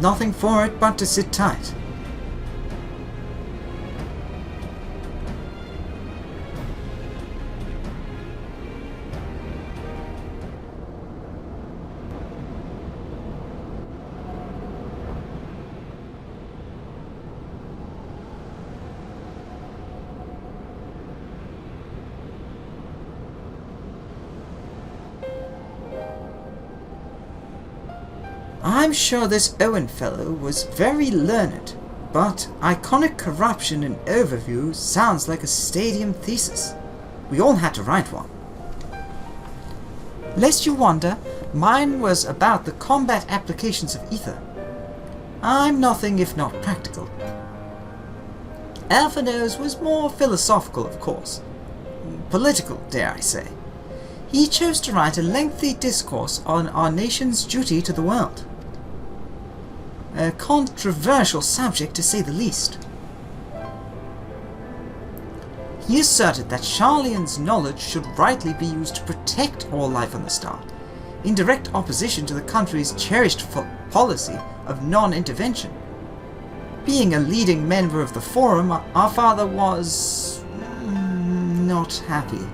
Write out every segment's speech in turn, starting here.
nothing for it but to sit tight. I'm sure this Owen fellow was very learned, but iconic corruption and overview sounds like a stadium thesis. We all had to write one. Lest you wonder, mine was about the combat applications of ether. I'm nothing if not practical. Alphino's was more philosophical, of course. Political, dare I say. He chose to write a lengthy discourse on our nation's duty to the world. A controversial subject, to say the least. He asserted that Sharlayan's knowledge should rightly be used to protect all life on the star, in direct opposition to the country's cherished policy of non-intervention. Being a leading member of the Forum, our father was not happy.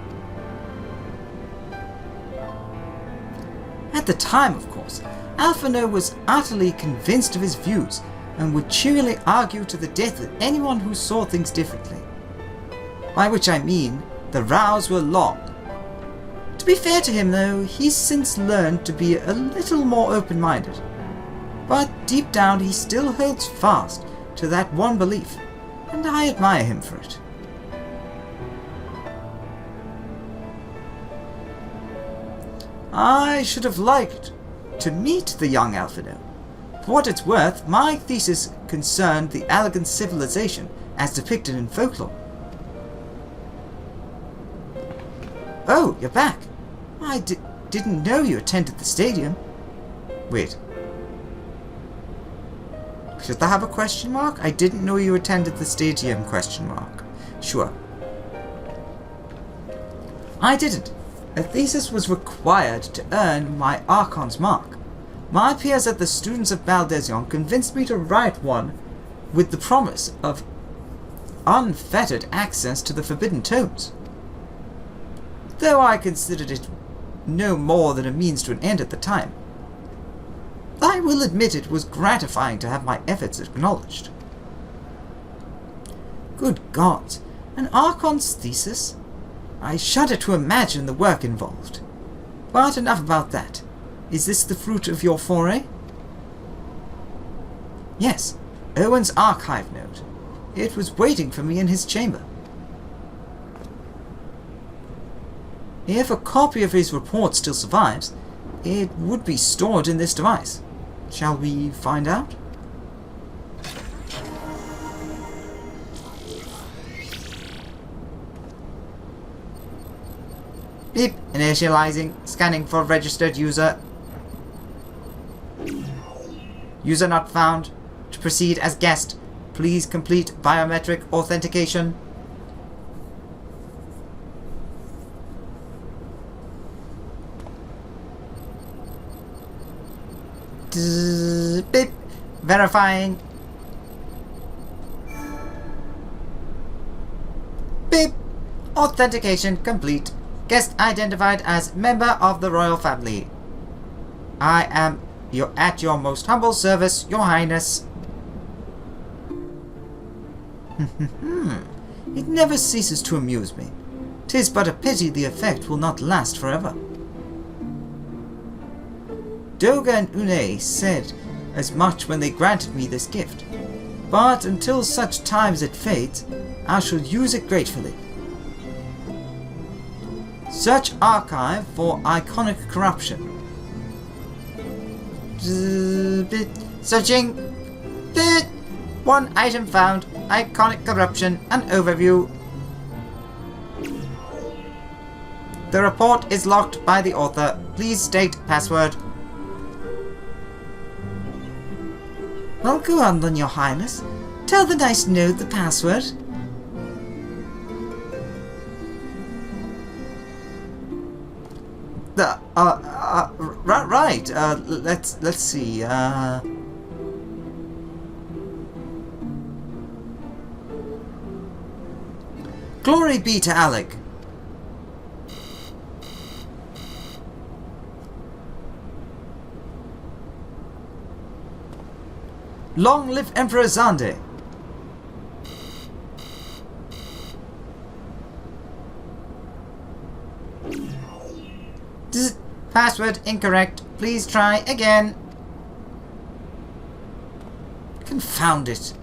At the time, of course, Alphino was utterly convinced of his views and would cheerily argue to the death with anyone who saw things differently. By which I mean, the rows were long. To be fair to him though, he's since learned to be a little more open-minded. But deep down he still holds fast to that one belief, and I admire him for it. I should have liked to meet the young Alphino. For what it's worth, my thesis concerned the elegant civilization as depicted in folklore. Oh, you're back. I didn't know you attended the stadium. Wait. Should I have a question mark? I didn't know you attended the stadium question mark. Sure. I didn't. A thesis was required to earn my Archon's mark. My peers at the Students of Baldesion convinced me to write one with the promise of unfettered access to the Forbidden Tomes. Though I considered it no more than a means to an end at the time, I will admit it was gratifying to have my efforts acknowledged. Good God, an Archon's thesis? I shudder to imagine the work involved. But enough about that. Is this the fruit of your foray? Yes, Owen's archive note. It was waiting for me in his chamber. If a copy of his report still survives, it would be stored in this device. Shall we find out? Beep. Initializing. Scanning for registered user. User not found. To proceed as guest, please complete biometric authentication. Beep. Verifying. Beep. Authentication complete. Guest identified as member of the royal family. I am at your most humble service, your highness. It never ceases to amuse me. 'Tis but a pity the effect will not last forever. Doga and Une said as much when they granted me this gift, but until such time as it fades, I shall use it gratefully. Search archive for iconic corruption. Searching. One item found. Iconic corruption. An overview. The report is locked by the author. Please state password. Well, go on then, your highness. Tell the nice node the password. Right. Let's see. Glory be to Alec. Long live Emperor Zande. Password incorrect. Please try again. Confound it.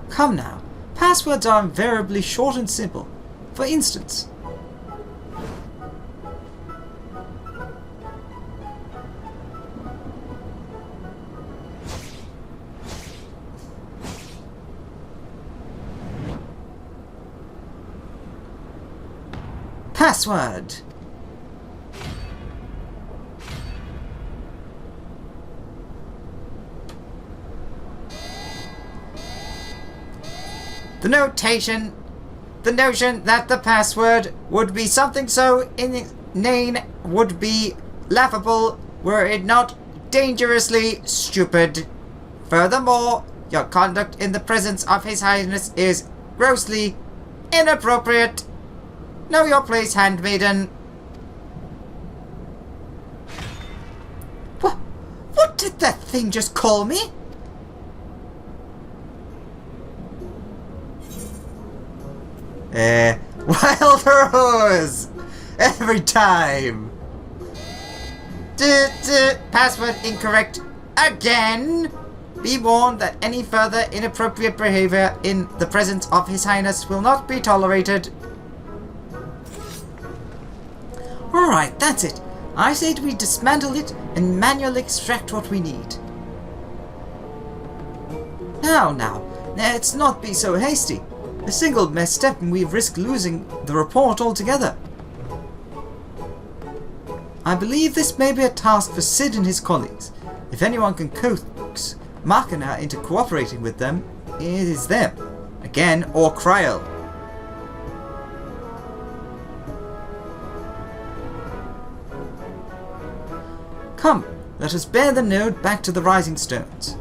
Come now. Passwords are invariably short and simple. For instance, password. The notion that the password would be something so inane would be laughable were it not dangerously stupid. Furthermore, your conduct in the presence of His Highness is grossly inappropriate. Know your place, handmaiden. What did that thing just call me? Wild Rose! Every time! Password incorrect again! Be warned that any further inappropriate behavior in the presence of His Highness will not be tolerated. Alright, that's it. I say we dismantle it and manually extract what we need. Now, let's not be so hasty. A single misstep and we risk losing the report altogether. I believe this may be a task for Sid and his colleagues. If anyone can coax Machina into cooperating with them, it is them. Again, or Kryl. Come, let us bear the node back to the Rising Stones.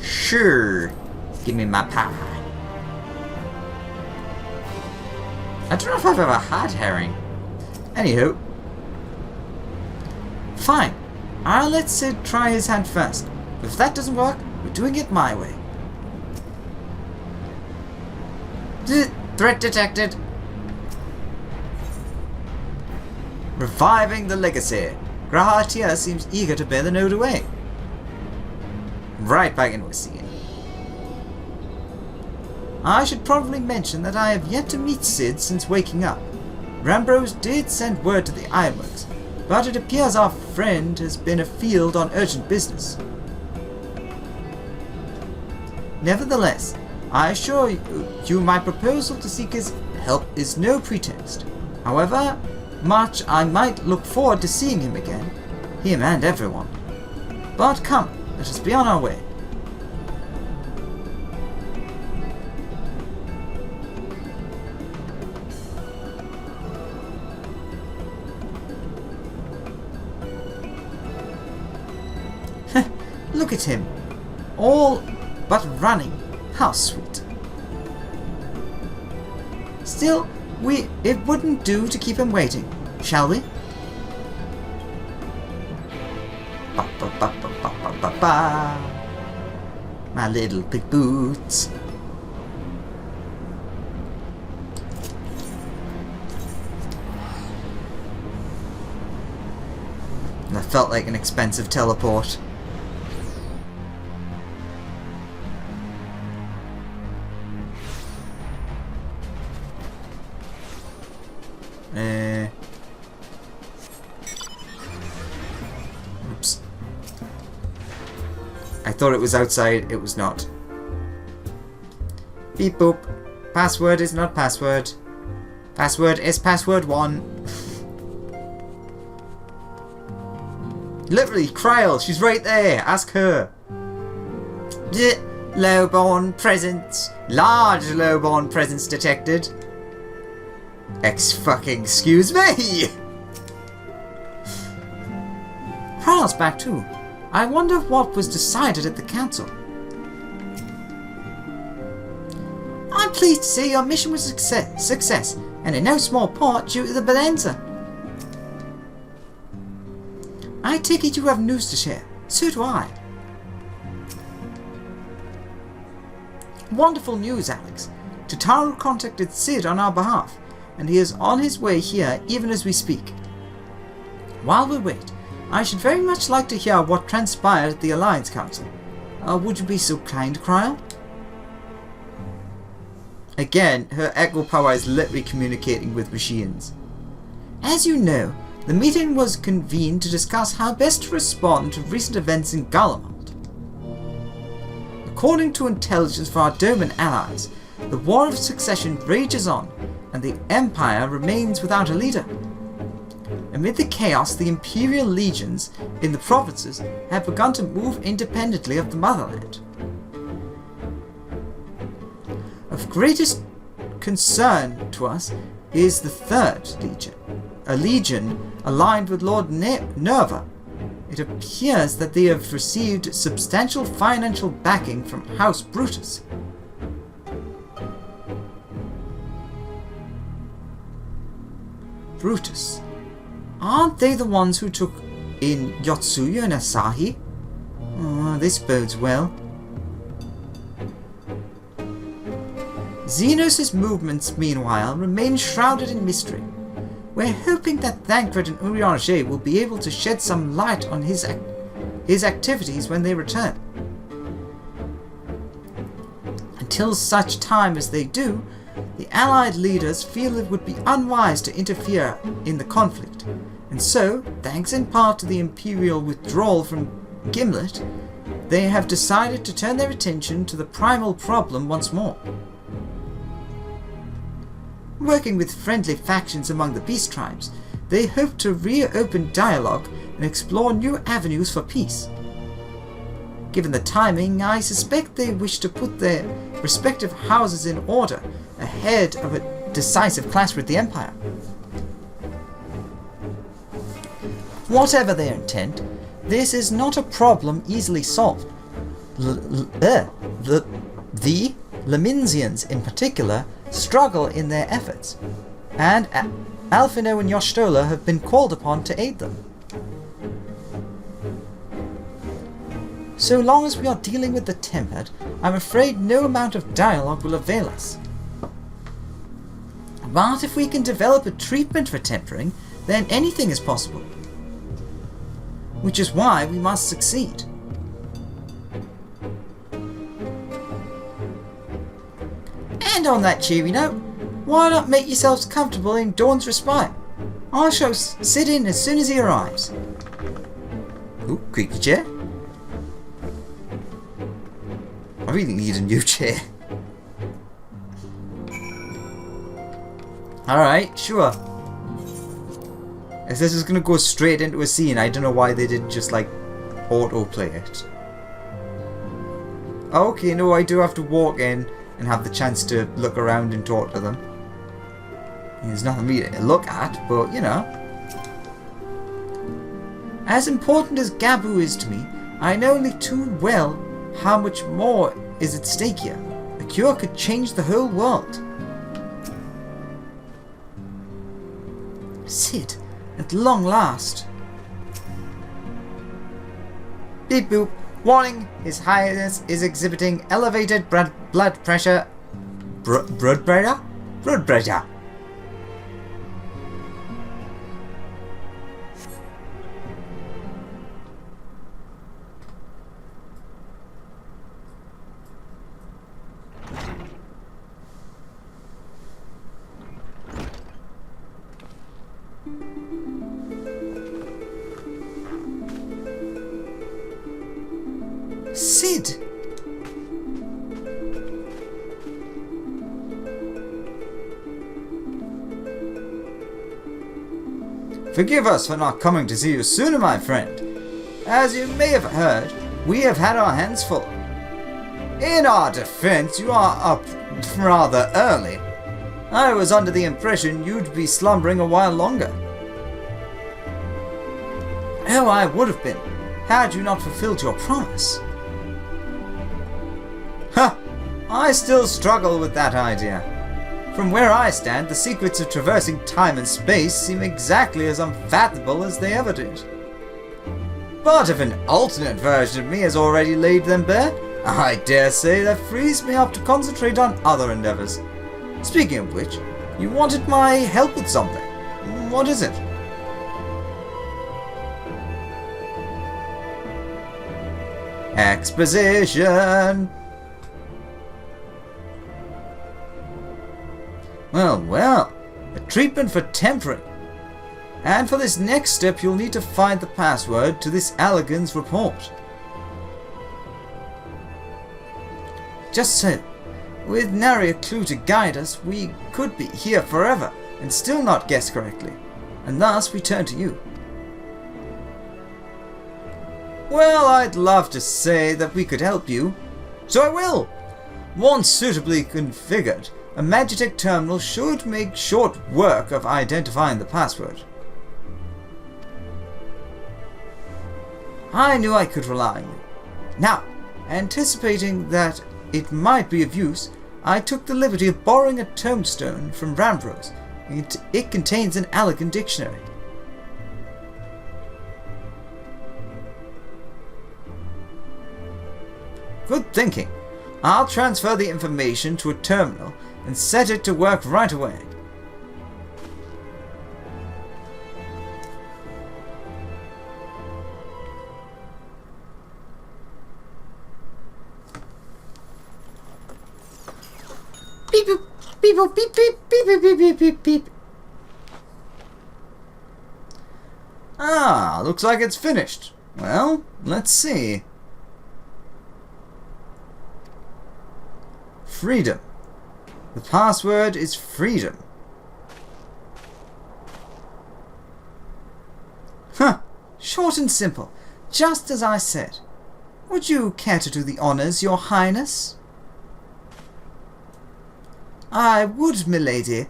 Sure. Give me my pie. I don't know if I've ever had herring. Anywho. Fine. I'll let Sid try his hand first. If that doesn't work, we're doing it my way. Threat detected. Reviving the legacy. Grahatia seems eager to bear the node away. Right back into a scene. I should probably mention that I have yet to meet Sid since waking up. Rambrose did send word to the Ironworks, but it appears our friend has been afield on urgent business. Nevertheless, I assure you my proposal to seek his help is no pretext. However much I might look forward to seeing him again, him and everyone. But come, let us be on our way. Look at him. All but running. How sweet. Still, it wouldn't do to keep him waiting, shall we? Ba, ba, ba, ba, ba, ba, ba, ba. My little big boots. That felt like an expensive teleport. Oops. I thought it was outside, it was not. Beep boop. Password is not password. Password is password 1. Literally, Kryl, she's right there. Ask her. Lowborn presence. Large lowborn presence detected. Excuse me! while back too. I wonder what was decided at the council. I'm pleased to say your mission was a success, and in no small part due to the bonanza. I take it you have news to share. So do I. Wonderful news, Alex. Tataru contacted Sid on our behalf, and he is on his way here even as we speak. While we wait, I should very much like to hear what transpired at the Alliance Council. Would you be so kind, Cryle? Again, her echo power is literally communicating with machines. As you know, the meeting was convened to discuss how best to respond to recent events in Garlemald. According to intelligence from our Doman allies, the War of Succession rages on, and the Empire remains without a leader. Amid the chaos, the Imperial legions in the provinces have begun to move independently of the motherland. Of greatest concern to us is the Third Legion, a legion aligned with Lord Nerva. It appears that they have received substantial financial backing from House Brutus. Brutus. Aren't they the ones who took in Yotsuya and Asahi? Oh, this bodes well. Xenos' movements, meanwhile, remain shrouded in mystery. We're hoping that Thancred and Urianger will be able to shed some light on his activities when they return. Until such time as they do, the Allied leaders feel it would be unwise to interfere in the conflict, and so, thanks in part to the Imperial withdrawal from Gimlet, they have decided to turn their attention to the primal problem once more. Working with friendly factions among the beast tribes, they hope to reopen dialogue and explore new avenues for peace. Given the timing, I suspect they wish to put their respective houses in order ahead of a decisive clash with the Empire. Whatever their intent, this is not a problem easily solved. The Leminsians in particular struggle in their efforts, and Alfino and Yoshtola have been called upon to aid them. So long as we are dealing with the tempered, I'm afraid no amount of dialogue will avail us. But if we can develop a treatment for tempering, then anything is possible. Which is why we must succeed. And on that cheery note, why not make yourselves comfortable in Dawn's Respite? I shall sit in as soon as he arrives. Ooh, creaky chair. I really need a new chair. Alright, sure. If this is gonna go straight into a scene, I don't know why they didn't just like autoplay it. Okay, no, I do have to walk in and have the chance to look around and talk to them. There's nothing really to look at, but you know. As important as Gabu is to me, I know only too well how much more is at stake here. A cure could change the whole world. Sid, at long last. Beep boop. Warning, His Highness is exhibiting elevated blood pressure. Blood pressure? Blood pressure. Sid! Forgive us for not coming to see you sooner, my friend. As you may have heard, we have had our hands full. In our defense, you are up rather early. I was under the impression you'd be slumbering a while longer. know I would have been, had you not fulfilled your promise. Huh! I still struggle with that idea. From where I stand, the secrets of traversing time and space seem exactly as unfathomable as they ever did. But if an alternate version of me has already laid them bare, I dare say that frees me up to concentrate on other endeavors. Speaking of which, you wanted my help with something. What is it? Exposition! Well, a treatment for tempering. And for this next step you'll need to find the password to this Allegan's report. Just so, with nary a clue to guide us, we could be here forever and still not guess correctly, and thus we turn to you. Well, I'd love to say that we could help you, so I will! Once suitably configured, a Magitech terminal should make short work of identifying the password. I knew I could rely on you. Now, anticipating that it might be of use, I took the liberty of borrowing a tombstone from Rambrose. It contains an Allegan dictionary. Good thinking. I'll transfer the information to a terminal and set it to work right away. Beep boop, beep boop, beep beep, beep beep beep beep beep beep. Ah, looks like it's finished. Well, let's see. Freedom. The password is freedom. Huh. Short and simple. Just as I said. Would you care to do the honours, Your Highness? I would, milady.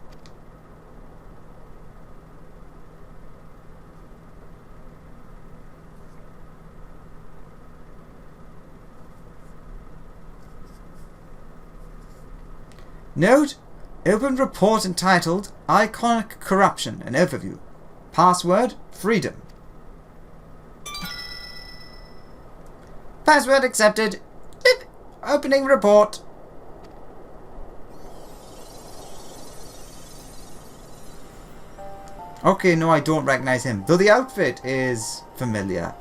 Note, open report entitled Iconic Corruption, an overview. Password, freedom. Password accepted. Beep. Opening report. Okay, no, I don't recognize him, though the outfit is familiar.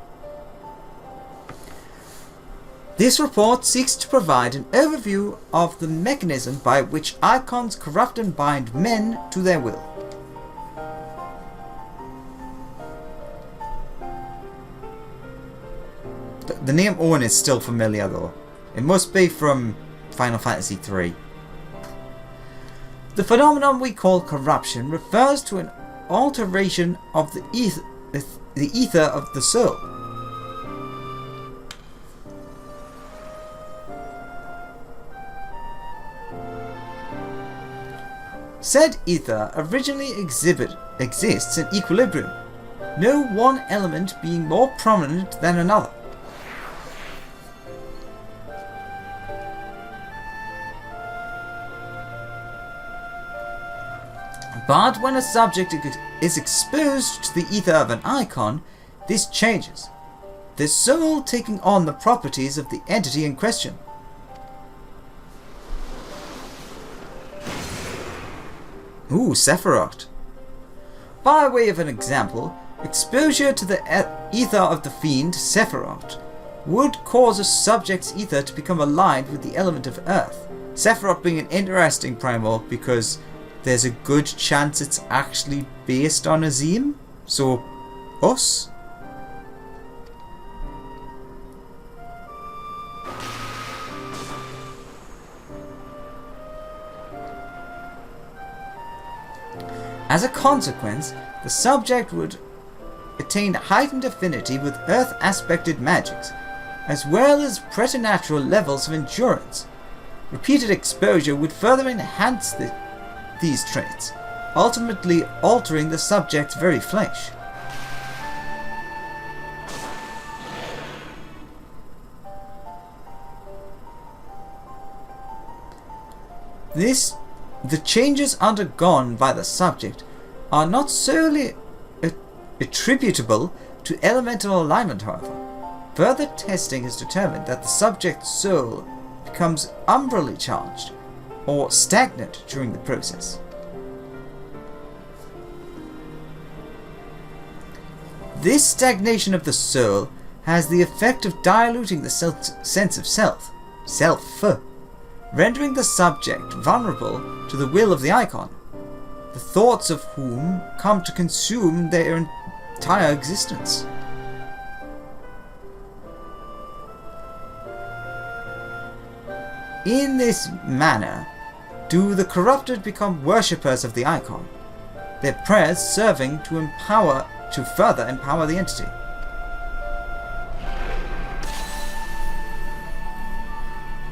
This report seeks to provide an overview of the mechanism by which icons corrupt and bind men to their will. The name Owen is still familiar though. It must be from Final Fantasy III. The phenomenon we call corruption refers to an alteration of the ether of the soul. Said ether originally exists in equilibrium, no one element being more prominent than another. But when a subject is exposed to the ether of an icon, this changes, the soul taking on the properties of the entity in question. Ooh, Sephiroth. By way of an example, exposure to the ether of the fiend, Sephiroth, would cause a subject's ether to become aligned with the element of earth. Sephiroth being an interesting primal because there's a good chance it's actually based on Azim, so us. As a consequence, the subject would attain heightened affinity with earth-aspected magics, as well as preternatural levels of endurance. Repeated exposure would further enhance these traits, ultimately altering the subject's very flesh. The changes undergone by the subject are not solely attributable to elemental alignment, however. Further testing has determined that the subject's soul becomes umbrally charged or stagnant during the process. This stagnation of the soul has the effect of diluting the sense of self, rendering the subject vulnerable to the will of the icon, the thoughts of whom come to consume their entire existence. In this manner, do the corrupted become worshippers of the icon, their prayers serving to further empower the entity.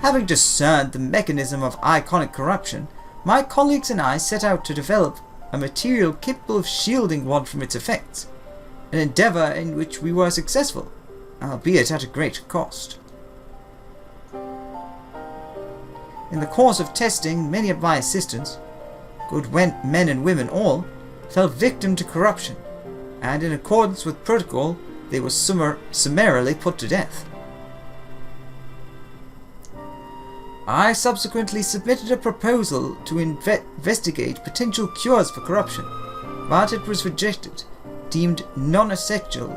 Having discerned the mechanism of iconic corruption, my colleagues and I set out to develop a material capable of shielding one from its effects, an endeavour in which we were successful, albeit at a great cost. In the course of testing, many of my assistants, good men and women all, fell victim to corruption, and in accordance with protocol, they were summarily put to death. I subsequently submitted a proposal to investigate potential cures for corruption, but it was rejected, deemed non-essential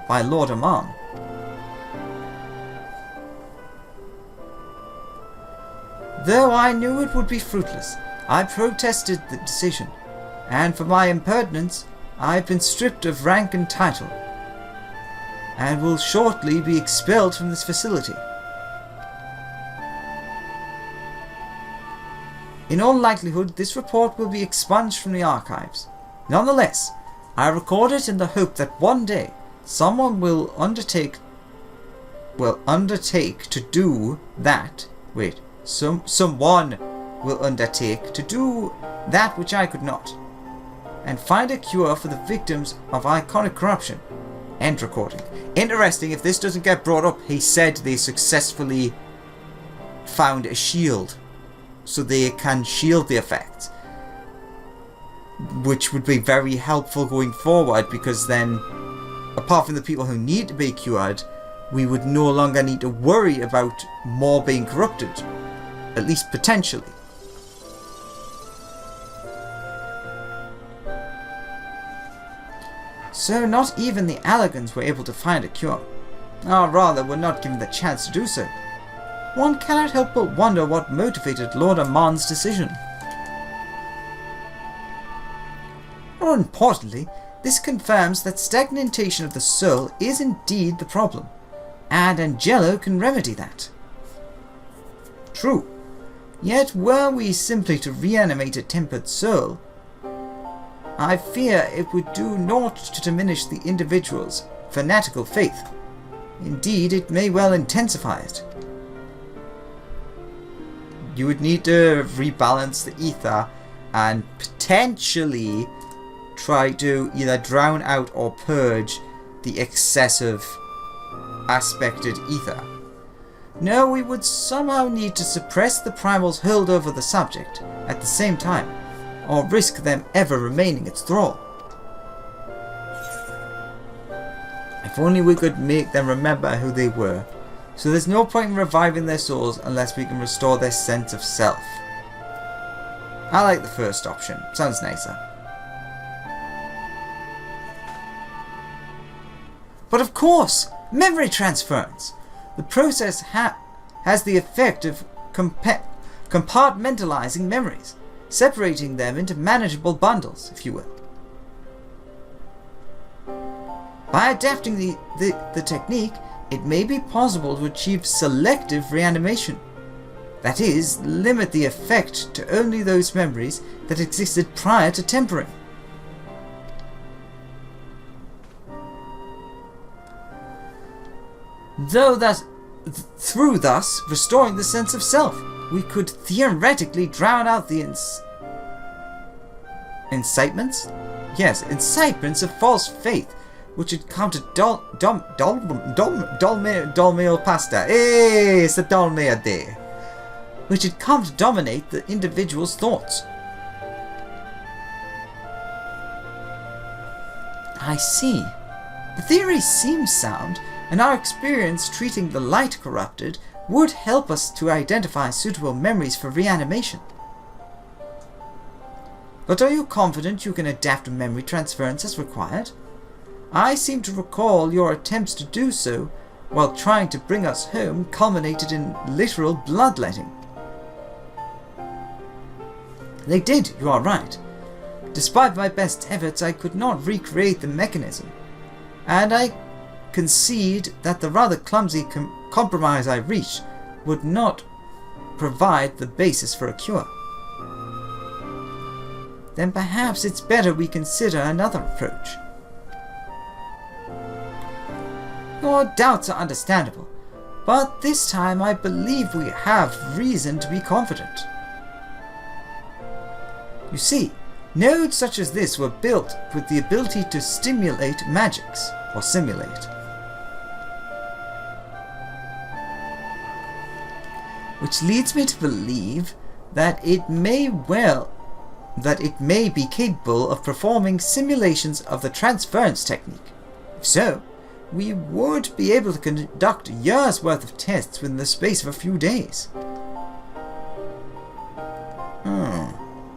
by Lord Amon. Though I knew it would be fruitless, I protested the decision, and for my impertinence, I have been stripped of rank and title, and will shortly be expelled from this facility. In all likelihood, this report will be expunged from the archives. Nonetheless, I record it in the hope that one day someone will undertake to do that. Someone will undertake to do that which I could not, and find a cure for the victims of iconic corruption. End recording. Interesting, if this doesn't get brought up, he said they successfully found a shield, so they can shield the effect, which would be very helpful going forward, because then, apart from the people who need to be cured, we would no longer need to worry about more being corrupted, at least potentially. So not even the Allagans were able to find a cure, or rather were not given the chance to do so. One cannot help but wonder what motivated Lord Amon's decision. More importantly, this confirms that stagnation of the soul is indeed the problem, and Angelo can remedy that. True, yet were we simply to reanimate a tempered soul, I fear it would do naught to diminish the individual's fanatical faith. Indeed, it may well intensify it. You would need to rebalance the ether and potentially try to either drown out or purge the excessive aspected ether. No, we would somehow need to suppress the primal's hold over the subject at the same time, or risk them ever remaining its thrall. If only we could make them remember who they were. So there's no point in reviving their souls unless we can restore their sense of self. I like the first option. Sounds nicer. But of course, memory transference. The process has the effect of compartmentalizing memories, separating them into manageable bundles, if you will. By adapting the technique, it may be possible to achieve selective reanimation. That is, limit the effect to only those memories that existed prior to tempering. Through thus restoring the sense of self, we could theoretically drown out the incitements? Yes, incitements of false faith, which had come to Dolmeo pasta. Hey, it's the Dolmeo day. which had come to dominate the individual's thoughts. I see. The theory seems sound, and our experience treating the light corrupted would help us to identify suitable memories for reanimation. But are you confident you can adapt to memory transference as required? I seem to recall your attempts to do so while trying to bring us home culminated in literal bloodletting. They did, you are right. Despite my best efforts, I could not recreate the mechanism, and I concede that the rather clumsy compromise I reached would not provide the basis for a cure. Then perhaps it's better we consider another approach. Your doubts are understandable, but this time I believe we have reason to be confident. You see, nodes such as this were built with the ability to stimulate magics, or simulate. Which leads me to believe that it may be capable of performing simulations of the transference technique. If so, we would be able to conduct years' worth of tests within the space of a few days.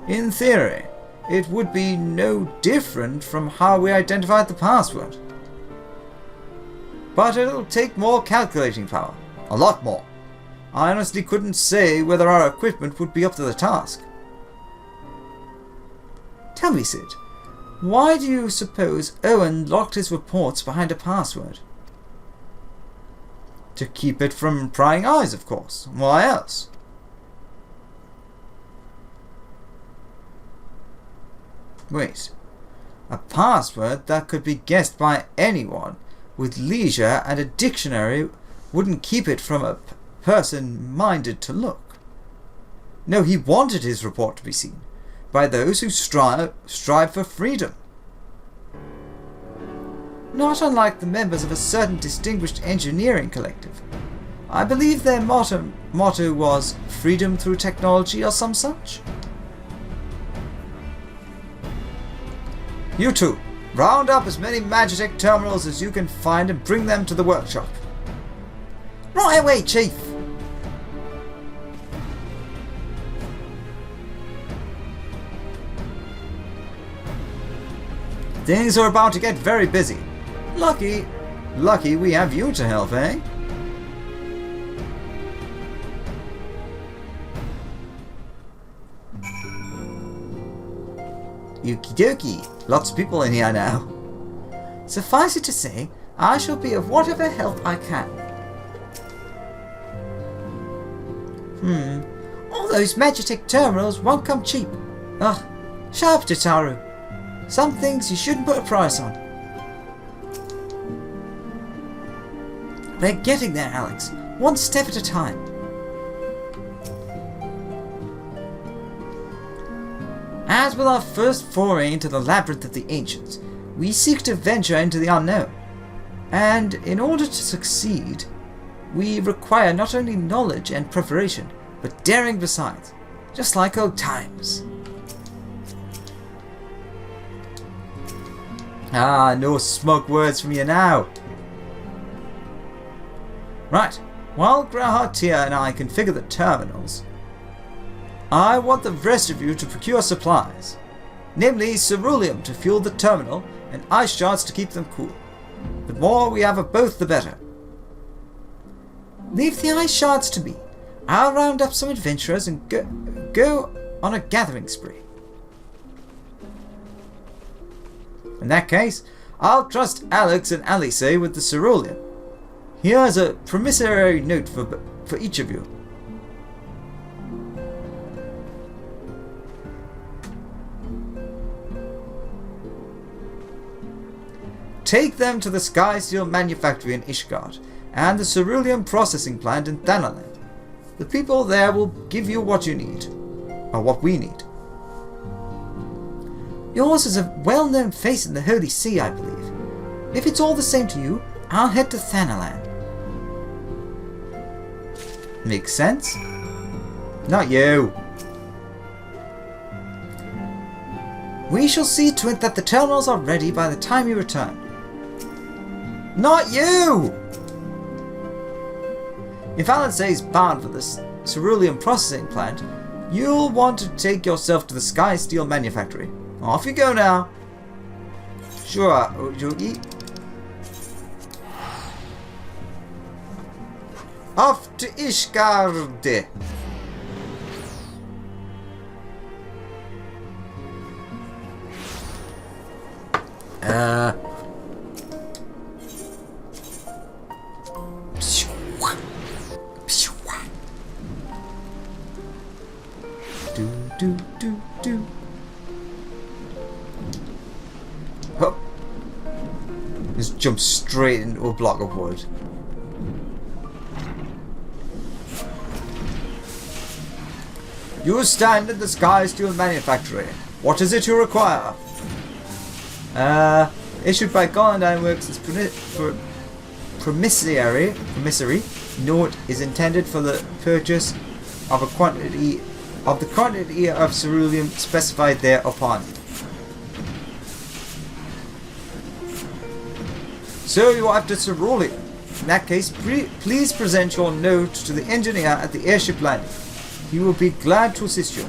In theory, it would be no different from how we identified the password. But it'll take more calculating power. A lot more. I honestly couldn't say whether our equipment would be up to the task. Tell me, Sid, why do you suppose Owen locked his reports behind a password? To keep it from prying eyes, of course. Why else? Wait. A password that could be guessed by anyone with leisure and a dictionary wouldn't keep it from a person minded to look. No, he wanted his report to be seen by those who strive for freedom. Not unlike the members of a certain distinguished engineering collective. I believe their motto was freedom through technology or some such. You two, round up as many Magitech terminals as you can find and bring them to the workshop. Right away, Chief! Things are about to get very busy. Lucky we have you to help, eh? Okie dokie, lots of people in here now. Suffice it to say, I shall be of whatever help I can. All those Magitech terminals won't come cheap. Ugh, shut up, Jataru. Some things you shouldn't put a price on. We're getting there, Alex. One step at a time. As with our first foray into the labyrinth of the ancients, we seek to venture into the unknown. And in order to succeed, we require not only knowledge and preparation, but daring besides, just like old times. Ah, no smoke words from you now. Right, while Grahatia and I configure the terminals, I want the rest of you to procure supplies, namely ceruleum to fuel the terminal and ice shards to keep them cool. The more we have of both, the better. Leave the ice shards to me. I'll round up some adventurers and go on a gathering spree. In that case, I'll trust Alex and Alice with the ceruleum. Here's a promissory note for each of you. Take them to the Sky Steel Manufactory in Ishgard and the ceruleum processing plant in Thanaland. The people there will give you what you need, or what we need. Yours is a well-known face in the Holy See, I believe. If it's all the same to you, I'll head to Thanaland. Makes sense? Not you. We shall see to it that the terminals are ready by the time you return. Not you! If Alizé is bound for this cerulean processing plant, you'll want to take yourself to the Sky Steel Manufactory. Off you go now. Sure, Ojugi. Off to Ishgarde. Do. Hup. Just jump straight into a block of wood. You stand at the Sky Steel Manufactory. What is it you require? Issued by Garland Ironworks as promissory note is intended for the purchase of the quantity of ceruleum specified thereupon. So you are after ceruleum. In that case, please present your note to the engineer at the airship landing. He will be glad to assist you.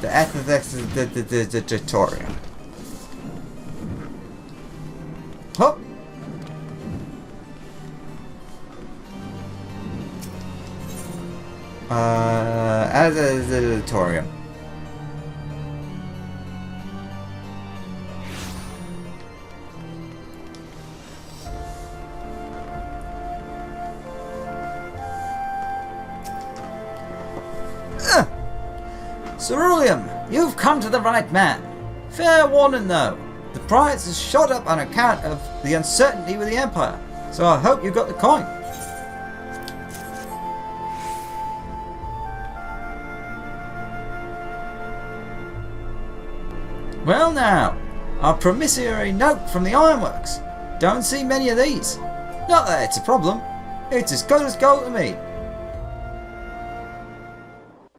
The FFXIV tutorial. Hop. As a tutorial. Ceruleum, you've come to the right man. Fair warning though, the price has shot up on account of the uncertainty with the Empire, so I hope you got the coin. Well now, a promissory note from the Ironworks. Don't see many of these. Not that it's a problem, it's as good as gold to me.